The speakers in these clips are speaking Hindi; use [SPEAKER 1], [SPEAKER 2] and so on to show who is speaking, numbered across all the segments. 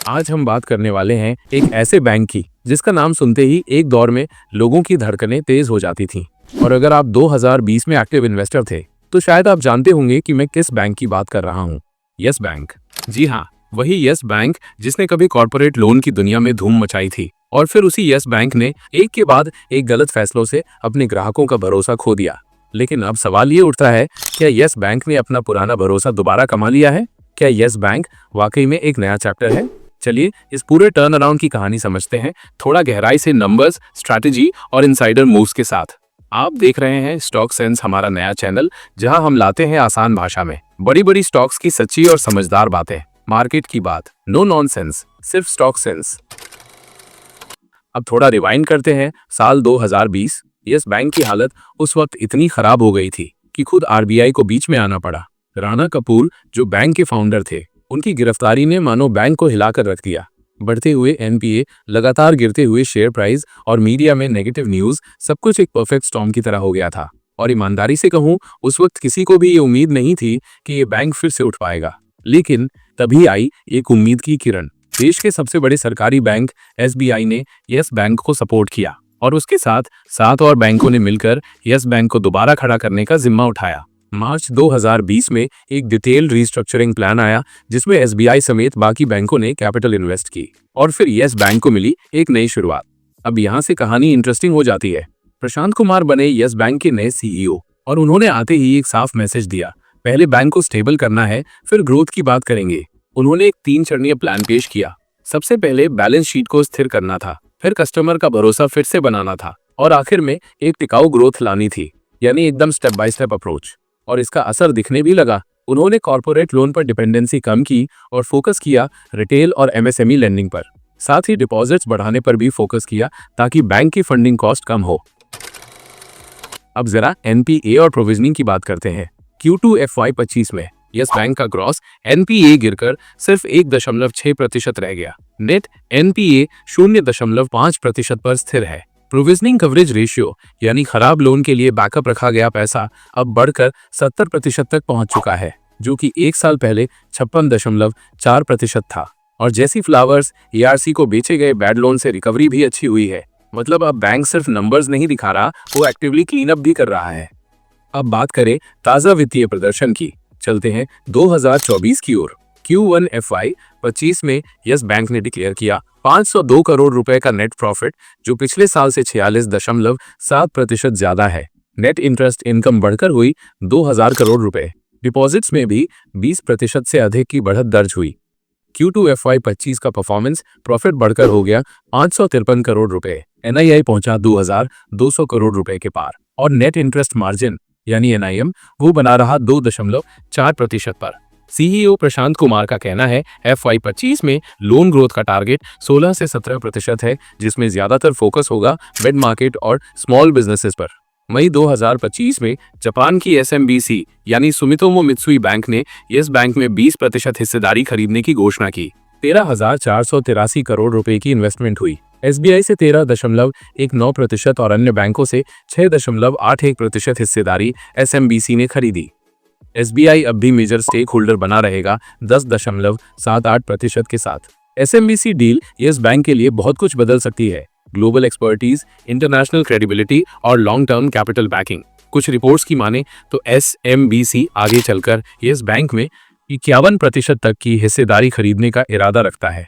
[SPEAKER 1] आज हम बात करने वाले हैं एक ऐसे बैंक की जिसका नाम सुनते ही एक दौर में लोगों की धड़कनें तेज हो जाती थीं। और अगर आप 2020 में एक्टिव इन्वेस्टर थे तो शायद आप जानते होंगे कि मैं किस बैंक की बात कर रहा हूँ। Yes bank. जी हाँ, वही यस बैंक जिसने कभी कॉर्पोरेट लोन की दुनिया में धूम मचाई थी और फिर उसी यस बैंक ने एक के बाद एक गलत फैसलों से अपने ग्राहकों का भरोसा खो दिया। लेकिन अब सवाल ये उठता है, क्या यस बैंक ने अपना पुराना भरोसा दोबारा कमा लिया है? क्या यस बैंक वाकई में एक नया चैप्टर है? चलिए इस पूरे टर्न अराउंड की कहानी समझते हैं, थोड़ा गहराई से, नंबर्स, स्ट्रैटेजी और इनसाइडर मूव्स के साथ। आप देख रहे हैं स्टॉक सेंस, हमारा नया चैनल जहां हम लाते हैं आसान भाषा में बड़ी बड़ी स्टॉक्स की सच्ची और समझदार बातें, मार्केट की बात, नो नॉनसेंस, सिर्फ स्टॉक सेंस। अब थोड़ा रिवाइंड करते हैं, साल 2020। यस बैंक की हालत उस वक्त इतनी खराब हो गई थी कि खुद आरबीआई को बीच में आना पड़ा। राणा कपूर जो बैंक के फाउंडर थे, उनकी गिरफ्तारी ने मानो बैंक को हिलाकर रख दिया। बढ़ते हुए एनपीए, लगातार गिरते हुए शेयर प्राइस और मीडिया में नेगेटिव न्यूज, सब कुछ एक परफेक्ट स्टॉर्म की तरह हो गया था। और ईमानदारी से कहूं, उस वक्त किसी को भी ये उम्मीद नहीं थी कि ये बैंक फिर से उठ पाएगा। लेकिन तभी आई एक उम्मीद की किरण। देश के सबसे बड़े सरकारी बैंक एसबीआई ने यस बैंक को सपोर्ट किया और उसके साथ 7 और बैंकों ने मिलकर यस बैंक को दोबारा खड़ा करने का जिम्मा उठाया। मार्च 2020 में एक डिटेल्ड रीस्ट्रक्चरिंग प्लान आया जिसमें एसबीआई समेत बाकी बैंकों ने कैपिटल इन्वेस्ट की और फिर यस बैंक को मिली एक नई शुरुआत। अब यहाँ से कहानी इंटरेस्टिंग हो जाती है। प्रशांत कुमार बने यस बैंक के नए सीईओ और उन्होंने आते ही एक साफ मैसेज दिया, पहले बैंक को स्टेबल करना है, फिर ग्रोथ की बात करेंगे। उन्होंने एक 3 चरणीय प्लान पेश किया। सबसे पहले बैलेंस शीट को स्थिर करना था, फिर कस्टमर का भरोसा फिर से बनाना था और आखिर में एक टिकाऊ ग्रोथ लानी थी, यानी एकदम स्टेप बाय स्टेप अप्रोच। और इसका असर दिखने भी लगा। उन्होंने कॉर्पोरेट लोन पर डिपेंडेंसी कम की और फोकस किया रिटेल और एमएसएमई लेंडिंग पर। साथ ही डिपॉजिट्स बढ़ाने पर भी फोकस किया ताकि बैंक की फंडिंग कॉस्ट कम हो। अब जरा एनपीए और प्रोविजनिंग की बात करते हैं। Q2 FY25 में यस बैंक का ग्रॉस एनपीए गिरकर सिर्फ 1.6% रह गया। नेट एनपीए 0.5% पर स्थिर है। प्रोविजनिंग कवरेज रेशियो यानी खराब लोन के लिए बैकअप रखा गया पैसा अब बढ़कर 70% तक पहुंच चुका है, जो कि एक साल पहले 56.4% था। और जैसी फ्लावर्स एआरसी को बेचे गए बैड लोन से रिकवरी भी अच्छी हुई है। मतलब अब बैंक सिर्फ नंबर्स नहीं दिखा रहा, वो एक्टिवली क्लीन अप भी कर रहा है। अब बात करें ताजा वित्तीय प्रदर्शन की, चलते हैं 2024 की ओर। Q1 FY25 में यस बैंक ने डिक्लेयर किया 502 करोड़ रुपए का नेट प्रॉफिट, जो पिछले साल से 46.7% ज्यादा है। नेट इंटरेस्ट इनकम बढ़कर हुई 2000 करोड़ रुपए। डिपॉजिट्स में भी 20% से अधिक की बढ़त दर्ज हुई। Q2 FY25 का परफॉर्मेंस प्रॉफिट बढ़कर हो गया 553 करोड़ रुपए। एनआईआई पहुंचा 2200 करोड़ रुपए के पार और नेट इंटरेस्ट मार्जिन यानी एनआईएम वो बना रहा 2.4% पर। सीईओ प्रशांत कुमार का कहना है FY25 में लोन ग्रोथ का टारगेट 16 से 17% है, जिसमें ज्यादातर फोकस होगा मिड मार्केट और स्मॉल बिजनेसेस पर। मई 2025 में जापान की एसएमबीसी यानी सुमितोमो मित्सुई बैंक ने यस बैंक में 20% हिस्सेदारी खरीदने की घोषणा की। 13,483 करोड़ रुपए की इन्वेस्टमेंट हुई। एसबीआई से 13.19% और अन्य बैंकों से 6.81% हिस्सेदारी एसएमबीसी ने खरीदी। एसबीआई अब भी मेजर स्टेक होल्डर बना रहेगा 10.78% के साथ। एसएमबीसी डील यस बैंक के लिए बहुत कुछ बदल सकती है। ग्लोबल एक्सपर्टीज, इंटरनेशनल क्रेडिबिलिटी और लॉन्ग टर्म कैपिटल बैकिंग। कुछ रिपोर्ट्स की माने तो एसएमबीसी आगे चलकर यस बैंक में 51% तक की हिस्सेदारी खरीदने का इरादा रखता है।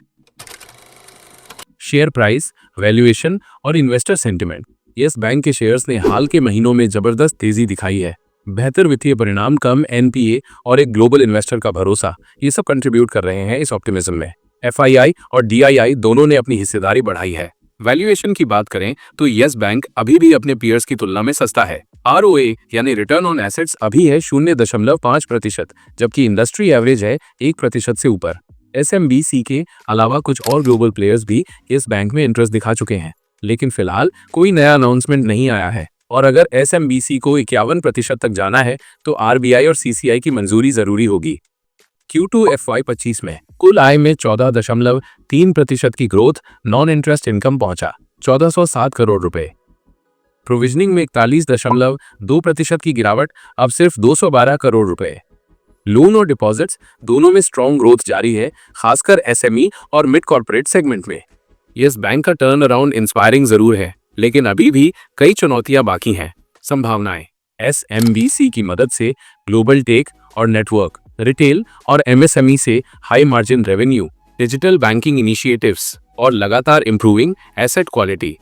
[SPEAKER 1] शेयर प्राइस, वैल्यूएशन और इन्वेस्टर सेंटिमेंट। यस बैंक के शेयर्स ने हाल के महीनों में जबरदस्त तेजी दिखाई है। बेहतर वित्तीय परिणाम, कम एनपीए और एक ग्लोबल इन्वेस्टर का भरोसा, ये सब कंट्रीब्यूट कर रहे हैं इस ऑप्टिमिज्म में। एफआईआई और डीआईआई दोनों ने अपनी हिस्सेदारी बढ़ाई है। वैल्यूएशन की बात करें तो यस बैंक अभी भी अपने पीयर्स की तुलना में सस्ता है। आरओए यानी रिटर्न ऑन एसेट्स अभी है 0.5%, जबकि इंडस्ट्री एवरेज है 1% से ऊपर। एसएमबीसी के अलावा कुछ और ग्लोबल प्लेयर्स भी इस बैंक में इंटरेस्ट दिखा चुके हैं, लेकिन फिलहाल कोई नया अनाउंसमेंट नहीं आया है। और अगर एसएमबीसी को 51% तक जाना है तो आरबीआई और सीसीआई की मंजूरी जरूरी होगी। Q2 FY25 में कुल आय में 14.3% की ग्रोथ, नॉन इंटरेस्ट इनकम पहुंचा 1407 करोड़ रुपए। प्रोविजनिंग में 41.2% की गिरावट, अब सिर्फ 212 करोड़ रुपए। लोन और डिपॉजिट्स दोनों में स्ट्रॉन्ग ग्रोथ जारी है, खासकर एसएमई और मिड कॉर्पोरेट सेगमेंट में। यस बैंक का टर्न अराउंड इंस्पायरिंग जरूर है, लेकिन अभी भी कई चुनौतियां बाकी हैं। संभावनाएं एसएमबीसी की मदद से ग्लोबल टेक और नेटवर्क, रिटेल और एमएसएमई से high margin revenue, digital banking initiatives और लगातार इंप्रूविंग एसेट क्वालिटी।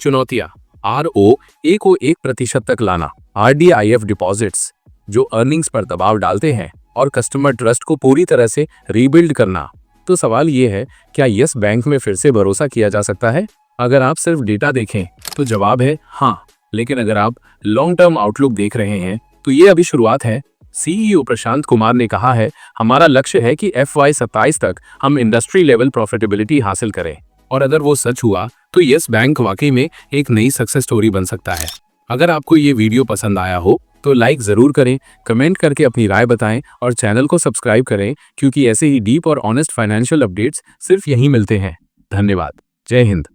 [SPEAKER 1] चुनौतियां ROA को 1% तक लाना, RDIF डिपॉजिट्स जो अर्निंग्स पर दबाव डालते हैं और कस्टमर ट्रस्ट को पूरी तरह से रीबिल्ड करना। तो सवाल ये है, क्या यस बैंक में फिर से भरोसा किया जा सकता है? अगर आप सिर्फ डेटा देखें तो जवाब है हाँ, लेकिन अगर आप लॉन्ग टर्म आउटलुक देख रहे हैं तो ये अभी शुरुआत है। CEO प्रशांत कुमार ने कहा है, हमारा लक्ष्य है कि FY 27 तक हम इंडस्ट्री लेवल प्रॉफिटेबिलिटी हासिल करें, और अगर वो सच हुआ तो यस बैंक वाकई में एक नई सक्सेस स्टोरी बन सकता है। अगर आपको ये वीडियो पसंद आया हो तो लाइक जरूर करें, कमेंट करके अपनी राय बताएं और चैनल को सब्सक्राइब करें, क्योंकि ऐसे ही डीप और ऑनेस्ट फाइनेंशियल अपडेट्स सिर्फ यहीं मिलते हैं। धन्यवाद। जय हिंद।